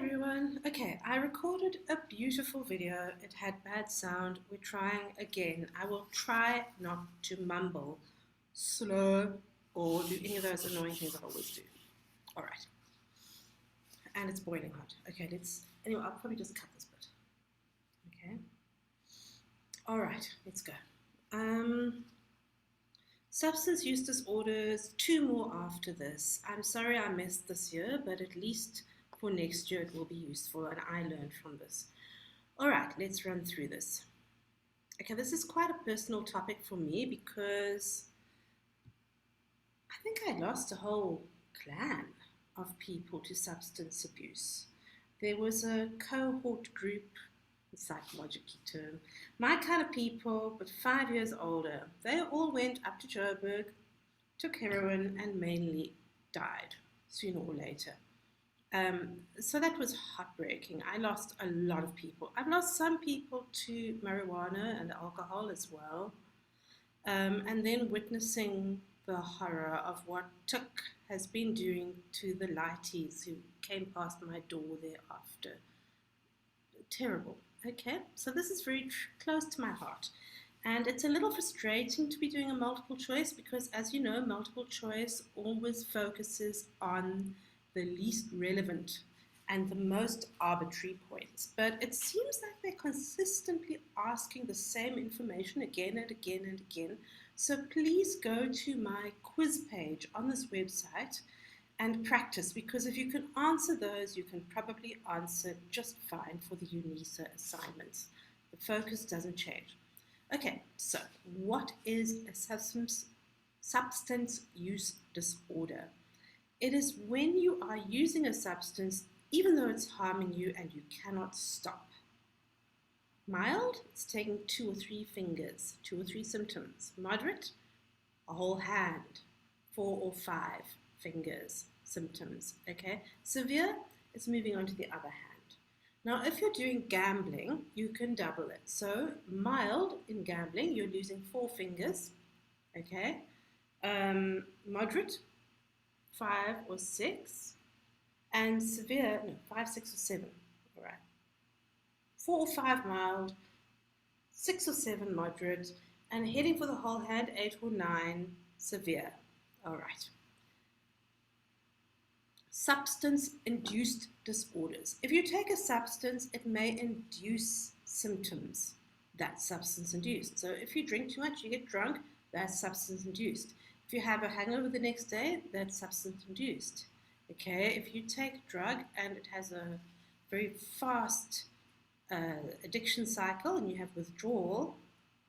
everyone. Okay, I recorded a beautiful video. It had bad sound. We're trying again. I will try not to mumble, slow, or do any of those annoying things I always do. All right. And it's boiling hot. Okay, anyway, I'll probably just cut this bit. Okay. All right, let's go. Substance use disorders, 2 more after this. I'm sorry I missed this year, but at least for next year it will be useful, and I learned from this. All right, let's run through this. Okay, this is quite a personal topic for me because I think I lost a whole clan of people to substance abuse. There was a cohort group, psychological term, my kind of people, but 5 years older. They all went up to Joburg, took heroin, and mainly died sooner or later. So that was heartbreaking. I lost a lot of people. I've lost some people to marijuana and alcohol as well. And then witnessing the horror of what Tuk has been doing to the lighties who came past my door thereafter. Terrible. Okay, so this is very close to my heart. And it's a little frustrating to be doing a multiple choice because, as you know, multiple choice always focuses on the least relevant and the most arbitrary points. But it seems like they're consistently asking the same information again and again and again. So please go to my quiz page on this website and practice, because if you can answer those, you can probably answer just fine for the UNISA assignments. The focus doesn't change. Okay, so what is a substance use disorder? It is when you are using a substance even though it's harming you and you cannot stop. Mild, it's taking 2 or 3 fingers, 2 or 3 symptoms. Moderate, a whole hand, 4 or 5 fingers, symptoms, okay? Severe, it's moving on to the other hand. Now, if you're doing gambling, you can double it. So, mild in gambling, you're losing 4 fingers, okay? Moderate, 5 or 6, and severe, no, 5, 6 or 7, all right. 4 or 5 mild, 6 or 7 moderate, and heading for the whole hand, 8 or 9 severe, all right. Substance-induced disorders. If you take a substance, it may induce symptoms. That's substance-induced. So if you drink too much, you get drunk, that's substance-induced. If you have a hangover the next day, that's substance-induced. Okay, if you take a drug and it has a very fast addiction cycle and you have withdrawal,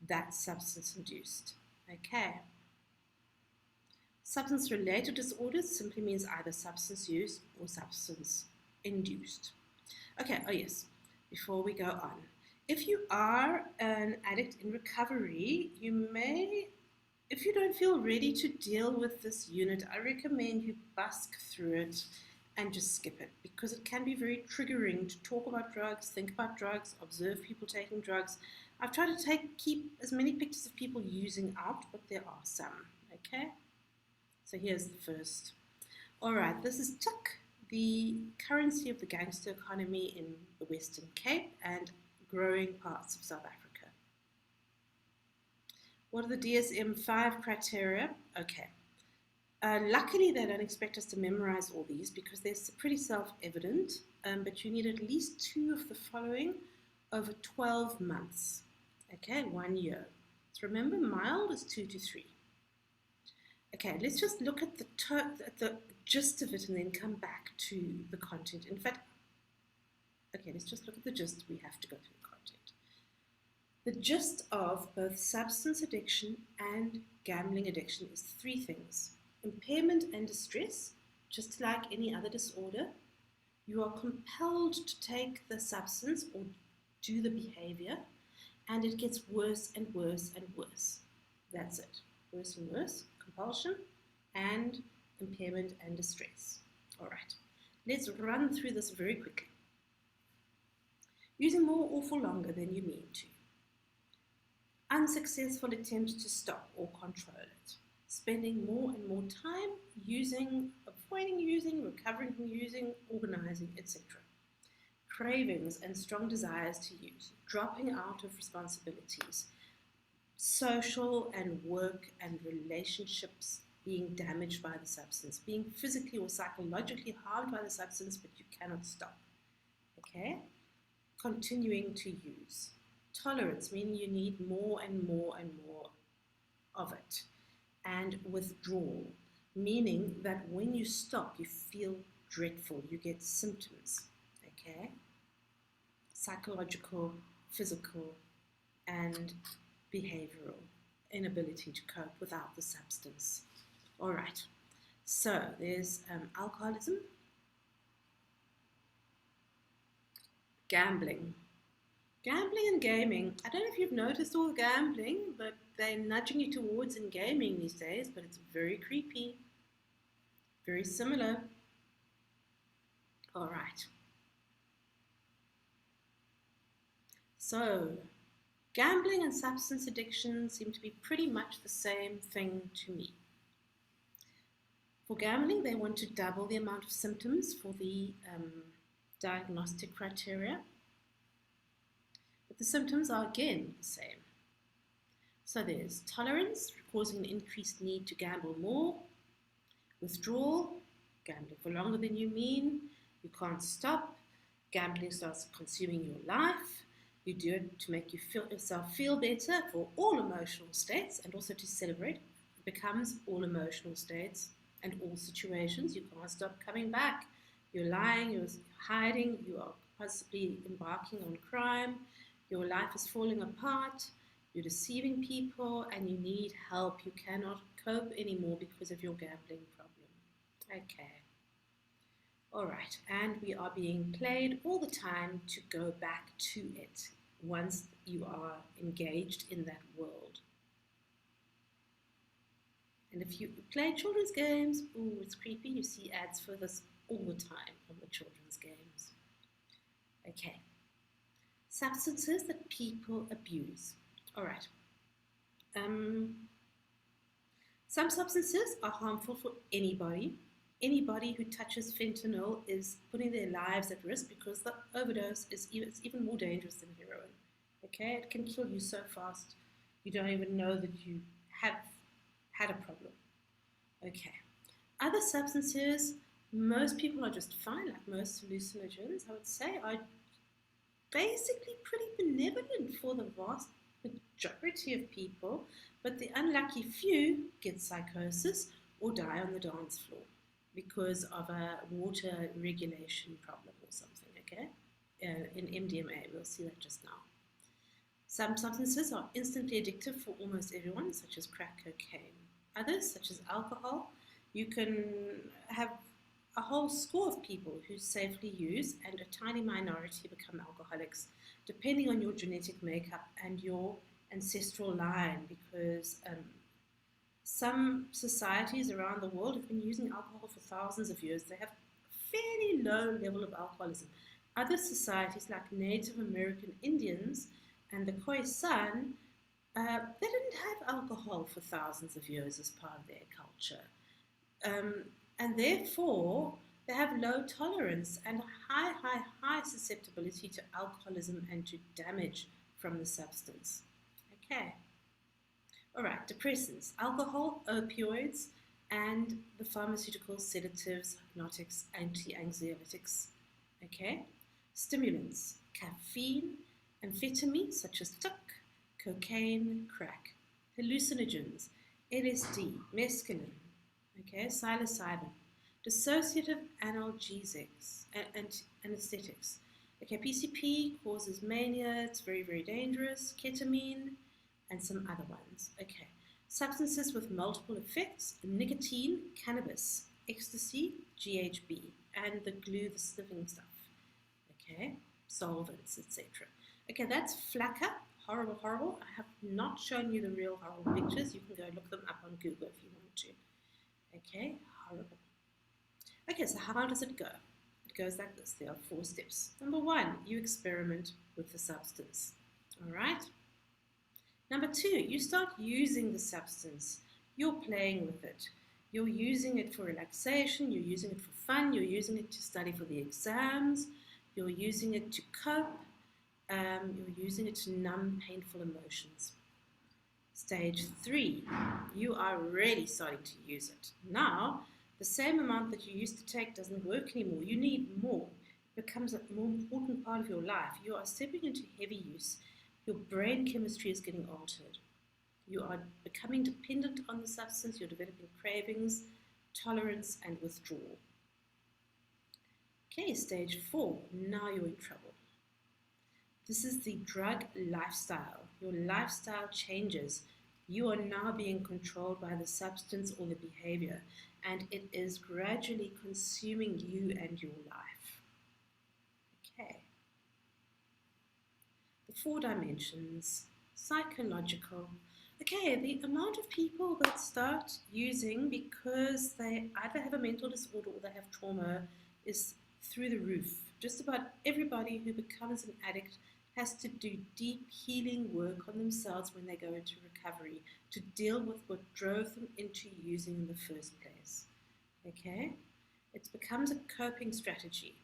that's substance-induced. Okay. Substance-related disorders simply means either substance use or substance-induced. Okay, oh yes, before we go on. If you are an addict in recovery, you may, if you don't feel ready to deal with this unit, I recommend you busk through it and just skip it, because it can be very triggering to talk about drugs, think about drugs, observe people taking drugs. I've tried to keep as many pictures of people using out, but there are some, okay? So here's the first. All right, this is Tuk, the currency of the gangster economy in the Western Cape and growing parts of South Africa. What are the DSM-5 criteria? Okay. Luckily, they don't expect us to memorize all these because they're pretty self-evident, but you need at least 2 of the following over 12 months. Okay, 1 year. So remember, mild is 2 to 3. Okay, let's just look at the gist of it and then come back to the content. In fact, okay, let's just look at the gist. We have to go through the content. The gist of both substance addiction and gambling addiction is 3 things. Impairment and distress, just like any other disorder. You are compelled to take the substance or do the behavior, and it gets worse and worse and worse. That's it. Worse and worse. Compulsion and impairment and distress. All right, let's run through this very quickly. Using more or for longer than you mean to. Unsuccessful attempts to stop or control it. Spending more and more time using, avoiding using, recovering from using, organizing, etc. cravings and strong desires to use, dropping out of responsibilities, social and work and relationships being damaged by the substance, being physically or psychologically harmed by the substance, but you cannot stop. Okay? Continuing to use. Tolerance, meaning you need more and more and more of it. And withdrawal, meaning that when you stop, you feel dreadful, you get symptoms. Okay? Psychological, physical, and behavioral inability to cope without the substance. All right, so there's alcoholism, gambling. Gambling and gaming, I don't know if you've noticed all the gambling, but they're nudging you towards in gaming these days, but it's very creepy, very similar. All right. So, gambling and substance addiction seem to be pretty much the same thing to me. For gambling, they want to double the amount of symptoms for the diagnostic criteria. But the symptoms are again the same. So there's tolerance, causing an increased need to gamble more. Withdrawal, gambling for longer than you mean. You can't stop. Gambling starts consuming your life. You do it to make yourself feel better for all emotional states and also to celebrate. It becomes all emotional states and all situations. You can't stop coming back. You're lying, you're hiding, you are possibly embarking on crime. Your life is falling apart. You're deceiving people and you need help. You cannot cope anymore because of your gambling problem. Okay. All right, and we are being played all the time to go back to it once you are engaged in that world. And if you play children's games, ooh, it's creepy. You see ads for this all the time on the children's games. Okay. Substances that people abuse. All right. Some substances are harmful for anybody. Anybody who touches fentanyl is putting their lives at risk because the overdose is even more dangerous than heroin. Okay, it can kill you so fast you don't even know that you have had a problem. Okay, other substances, most people are just fine, like most hallucinogens, I would say, are basically pretty benevolent for the vast majority of people, but the unlucky few get psychosis or die on the dance floor because of a water regulation problem or something, okay? In MDMA, we'll see that just now. Some substances are instantly addictive for almost everyone, such as crack cocaine. Others, such as alcohol, you can have a whole score of people who safely use and a tiny minority become alcoholics, depending on your genetic makeup and your ancestral line, because some societies around the world have been using alcohol for thousands of years. They have a fairly low level of alcoholism. Other societies, like Native American Indians and the Khoisan, they didn't have alcohol for thousands of years as part of their culture. And therefore, they have low tolerance and high susceptibility to alcoholism and to damage from the substance. Okay. All right, depressants, alcohol, opioids, and the pharmaceutical sedatives, hypnotics, anti-anxiolytics. Okay. Stimulants, caffeine, amphetamine, such as tuck, cocaine, crack. Hallucinogens, LSD, mescaline, okay, psilocybin. Dissociative analgesics, anesthetics. Okay, PCP causes mania, it's very, very dangerous. Ketamine, and some other ones. Okay, substances with multiple effects, nicotine, cannabis, ecstasy, GHB, and the glue, the sniffing stuff. Okay, solvents, etc. Okay, that's flacker. Horrible, horrible. I have not shown you the real horrible pictures. You can go look them up on Google if you want to. Okay, horrible. Okay, so how does it go? It goes like this. There are 4 steps. Number 1, you experiment with the substance. All right? Number 2, you start using the substance. You're playing with it. You're using it for relaxation. You're using it for fun. You're using it to study for the exams. you're using it to cope, you're using it to numb painful emotions. Stage 3, you are really starting to use it. Now, the same amount that you used to take doesn't work anymore. You need more. It becomes a more important part of your life. You are stepping into heavy use. Your brain chemistry is getting altered. You are becoming dependent on the substance. You're developing cravings, tolerance, and withdrawal. Okay, stage 4, now you're in trouble. This is the drug lifestyle. Your lifestyle changes. You are now being controlled by the substance or the behavior, and it is gradually consuming you and your life. Okay. The 4 dimensions, psychological. Okay, the amount of people that start using because they either have a mental disorder or they have trauma is through the roof. Just about everybody who becomes an addict has to do deep healing work on themselves when they go into recovery to deal with what drove them into using in the first place. Okay? It becomes a coping strategy.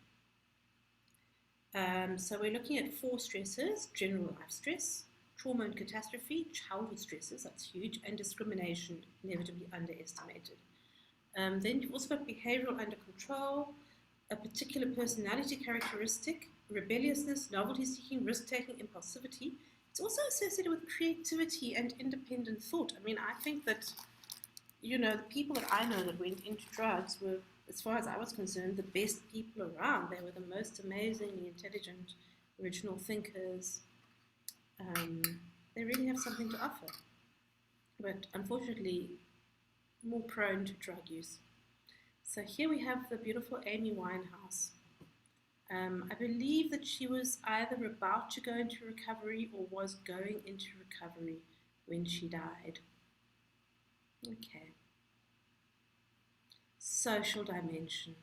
So we're looking at 4 stresses: general life stress, trauma and catastrophe, childhood stresses, that's huge, and discrimination, never to be underestimated. Then you've also got behavioral under control, a particular personality characteristic, rebelliousness, novelty-seeking, risk-taking, impulsivity. It's also associated with creativity and independent thought. I mean, I think that, the people that I know that went into drugs were, as far as I was concerned, the best people around. They were the most amazingly intelligent, original thinkers. They really have something to offer. But unfortunately, more prone to drug use. So here we have the beautiful Amy Winehouse. I believe that she was either about to go into recovery or was going into recovery when she died. Okay. Social dimension.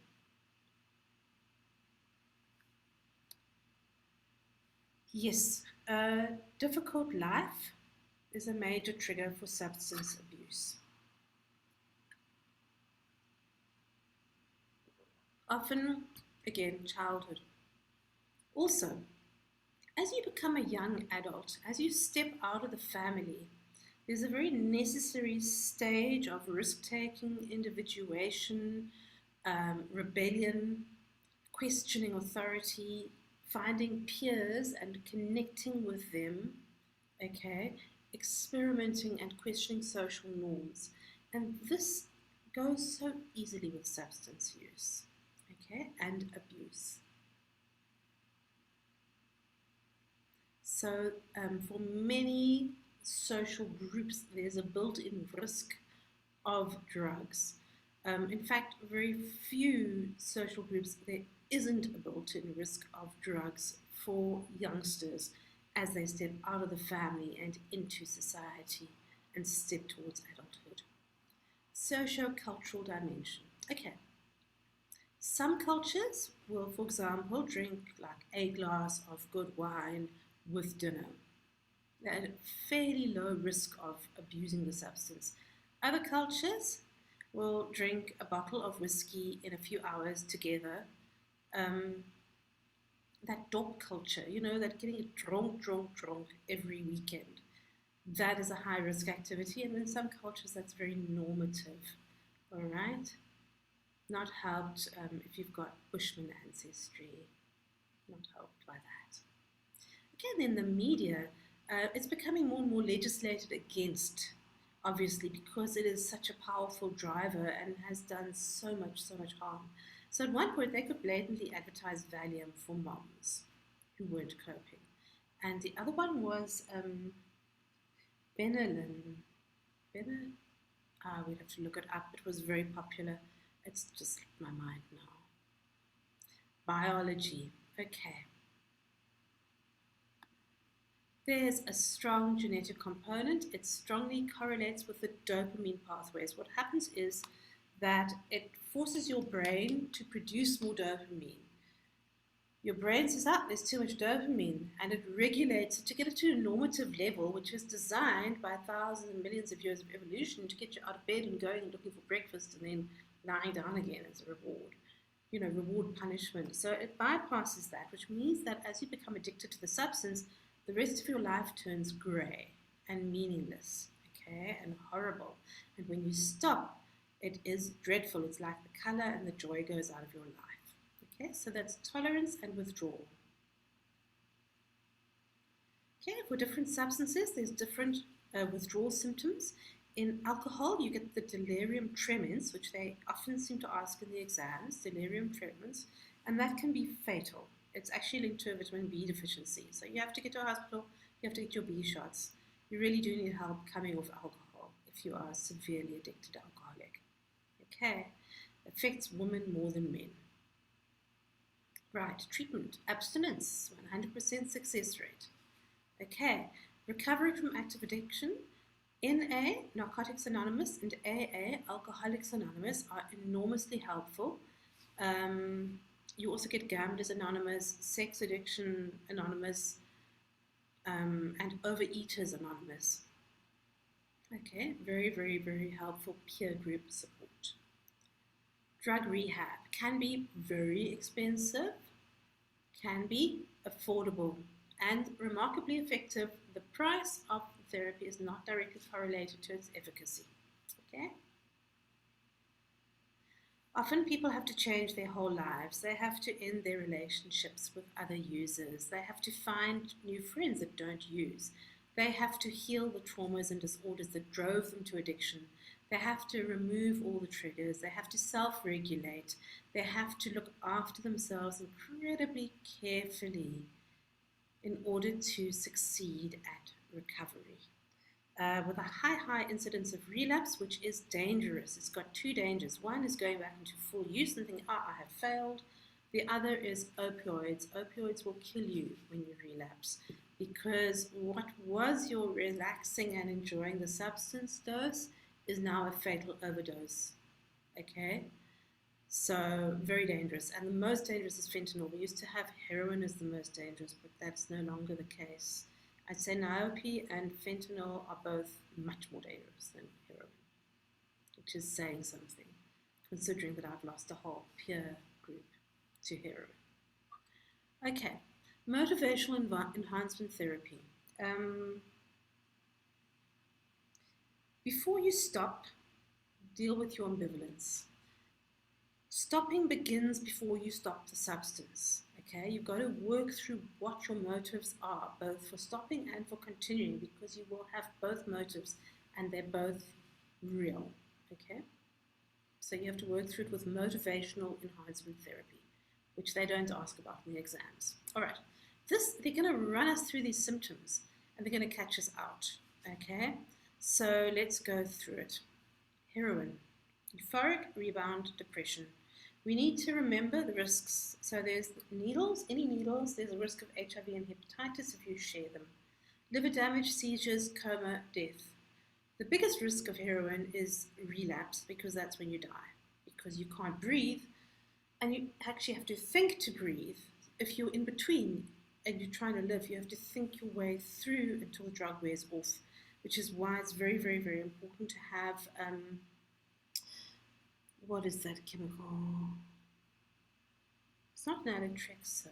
Yes, a difficult life is a major trigger for substance abuse. Often, again, childhood. Also, as you become a young adult, as you step out of the family, there's a very necessary stage of risk-taking, individuation, rebellion, questioning authority, finding peers and connecting with them, okay, experimenting and questioning social norms. And this goes so easily with substance use, okay, and abuse. So for many social groups, there's a built-in risk of drugs. In fact, very few social groups, there isn't a built-in risk of drugs for youngsters as they step out of the family and into society and step towards adulthood. Socio-cultural dimension. Okay. Some cultures will, for example, drink like a glass of good wine with dinner. They're at a fairly low risk of abusing the substance. Other cultures will drink a bottle of whiskey in a few hours together. That dop culture, that getting it drunk every weekend, that is a high-risk activity, and in some cultures that's very normative, all right? Not helped if you've got Bushman ancestry, not helped by that. Again, in the media, it's becoming more and more legislated against, obviously, because it is such a powerful driver and has done so much harm. So at one point, they could blatantly advertise Valium for moms who weren't coping. And the other one was Benylin. We'd have to look it up. It was very popular. It's just slipped my mind now. Biology. Okay. There's a strong genetic component. It strongly correlates with the dopamine pathways. What happens is that it forces your brain to produce more dopamine. Your brain says, there's too much dopamine, and it regulates it to get it to a normative level, which is designed by thousands and millions of years of evolution to get you out of bed and going and looking for breakfast and then lying down again as a reward. reward punishment. So it bypasses that, which means that as you become addicted to the substance, the rest of your life turns grey and meaningless, okay, and horrible. And when you stop, it is dreadful. It's like the color and the joy goes out of your life. Okay, so that's tolerance and withdrawal. Okay, for different substances, there's different withdrawal symptoms. In alcohol, you get the delirium tremens, which they often seem to ask in the exams, delirium tremens, and that can be fatal. It's actually linked to a vitamin B deficiency. So you have to get to a hospital, you have to get your B shots. You really do need help coming off alcohol if you are a severely addicted alcoholic. Okay, affects women more than men. Right, treatment, abstinence, 100% success rate. Okay, recovery from active addiction. NA, Narcotics Anonymous, and AA, Alcoholics Anonymous, are enormously helpful. You also get Gamblers Anonymous, Sex Addiction Anonymous, and Overeaters Anonymous. Okay, very, very, very helpful peer group support. Drug rehab can be very expensive, can be affordable, and remarkably effective. The price of the therapy is not directly correlated to its efficacy. Okay? Often people have to change their whole lives. They have to end their relationships with other users. They have to find new friends that don't use. They have to heal the traumas and disorders that drove them to addiction. They have to remove all the triggers. They have to self-regulate. They have to look after themselves incredibly carefully in order to succeed at recovery. With a high incidence of relapse, which is dangerous. It's got two dangers. One is going back into full use and thinking, I have failed. The other is opioids. Opioids will kill you when you relapse, because what was your relaxing and enjoying the substance dose is now a fatal overdose. Okay? So very dangerous. And the most dangerous is fentanyl. We used to have heroin as the most dangerous, but that's no longer the case. I'd say Niope and fentanyl are both much more dangerous than heroin, which is saying something, considering that I've lost a whole peer group to heroin. Okay, motivational enhancement therapy. Before you stop, deal with your ambivalence. Stopping begins before you stop the substance. Okay, you've got to work through what your motives are, both for stopping and for continuing, because you will have both motives and they're both real. Okay, so you have to work through it with motivational enhancement therapy, which they don't ask about in the exams. All right, they're going to run us through these symptoms and they're going to catch us out. Okay, so let's go through it. Heroin, euphoric rebound depression. We need to remember the risks. So there's needles, any needles, there's a risk of HIV and hepatitis if you share them. Liver damage, seizures, coma, death. The biggest risk of heroin is relapse, because that's when you die, because you can't breathe, and you actually have to think to breathe. If you're in between and you're trying to live, you have to think your way through until the drug wears off, which is why it's very, very, very important to have what is that chemical? It's not naloxone.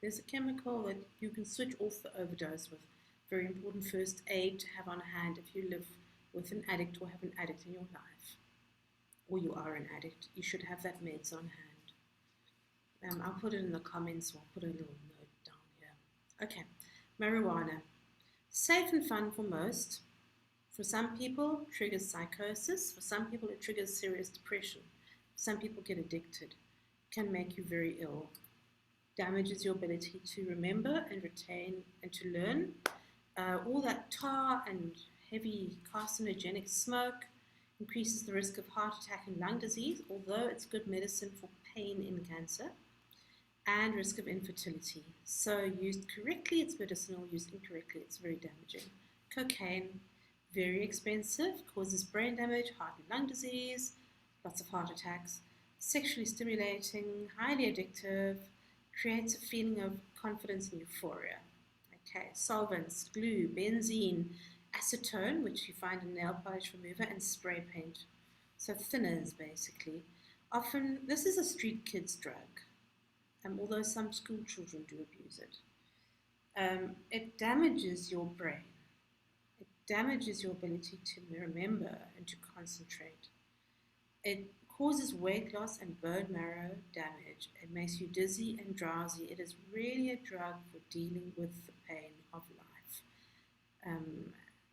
There's a chemical that you can switch off the overdose with. Very important first aid to have on hand if you live with an addict or have an addict in your life. Or you are an addict. You should have that meds on hand. I'll put it in the comments, or I'll put a little note down here. Okay, marijuana. Safe and fun for most. For some people, it triggers psychosis. For some people, it triggers serious depression. Some people get addicted. It can make you very ill. Damages your ability to remember and retain and to learn. All that tar and heavy carcinogenic smoke increases the risk of heart attack and lung disease, although it's good medicine for pain in cancer, and risk of infertility. So used correctly, it's medicinal. Used incorrectly, it's very damaging. Cocaine. Very expensive, causes brain damage, heart and lung disease, lots of heart attacks, sexually stimulating, highly addictive, creates a feeling of confidence and euphoria. Okay, solvents, glue, benzene, acetone, which you find in nail polish remover, and spray paint. So thinners, basically. Often, this is a street kid's drug, although some school children do abuse it. It damages your brain. It damages your ability to remember and to concentrate. It causes weight loss and bone marrow damage. It makes you dizzy and drowsy. It is really a drug for dealing with the pain of life,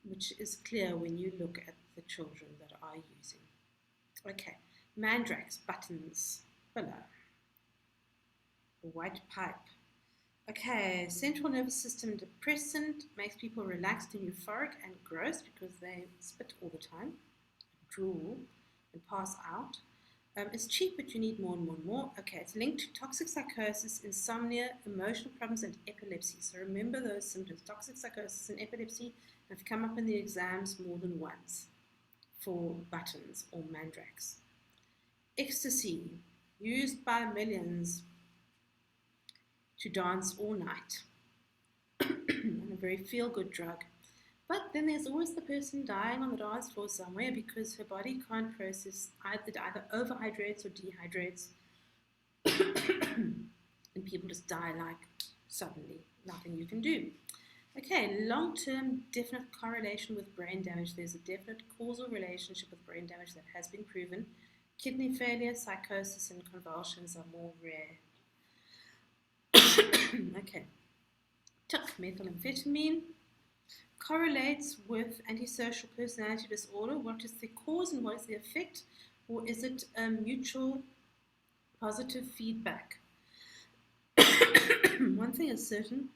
which is clear when you look at the children that are using. Okay, mandrax, buttons, below. White pipe. Okay, central nervous system depressant, makes people relaxed and euphoric and gross because they spit all the time, drool, and pass out. It's cheap, but you need more and more and more. Okay, it's linked to toxic psychosis, insomnia, emotional problems, and epilepsy. So remember those symptoms. Toxic psychosis and epilepsy have come up in the exams more than once for buttons or mandrax. Ecstasy, used by millions to dance all night. And a very feel-good drug. But then there's always the person dying on the dance floor somewhere because her body can't process, either overhydrates or dehydrates. And people just die like suddenly, nothing you can do. Okay, long-term definite correlation with brain damage. There's a definite causal relationship with brain damage that has been proven. Kidney failure, psychosis, and convulsions are more rare. Okay, methamphetamine correlates with antisocial personality disorder. What is the cause and what is the effect? Or is it mutual positive feedback? One thing is certain,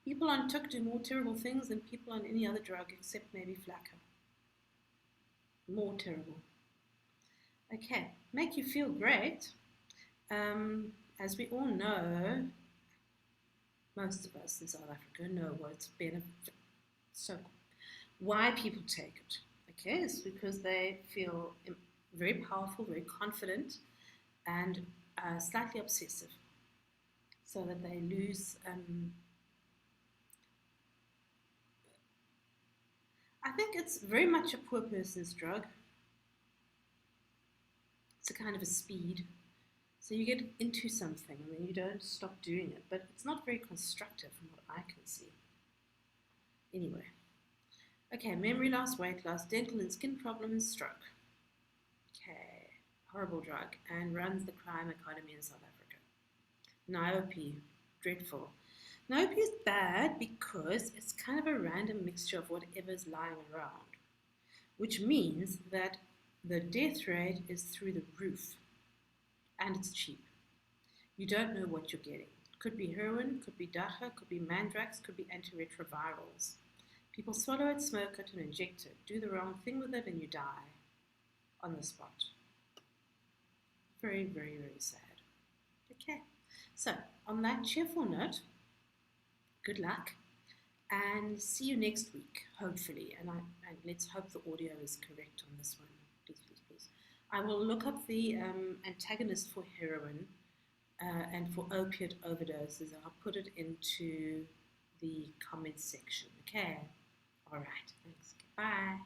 people on TUC do more terrible things than people on any other drug except maybe Flacco. More terrible. Okay, make you feel great. As we all know, most of us in South Africa know what's benefit. So, why people take it? Okay, it's because they feel very powerful, very confident, and slightly obsessive, so that they lose. I think it's very much a poor person's drug. It's a kind of a speed. So you get into something and then you don't stop doing it, but it's not very constructive from what I can see. Anyway, okay, memory loss, weight loss, dental and skin problems, stroke. Okay, horrible drug and runs the crime economy in South Africa. Niope, dreadful. Niope is bad because it's kind of a random mixture of whatever's lying around, which means that the death rate is through the roof. And it's cheap. You don't know what you're getting. Could be heroin, could be dacha, could be mandrax, could be antiretrovirals. People swallow it, smoke it, and inject it. Do the wrong thing with it and you die on the spot. Very, very, very sad. Okay, so on that cheerful note, good luck and see you next week, hopefully. And let's hope the audio is correct on this one. Please, please, please. I will look up the antagonist for heroin and for opiate overdoses. I'll put it into the comments section. Okay. All right. Thanks. Bye.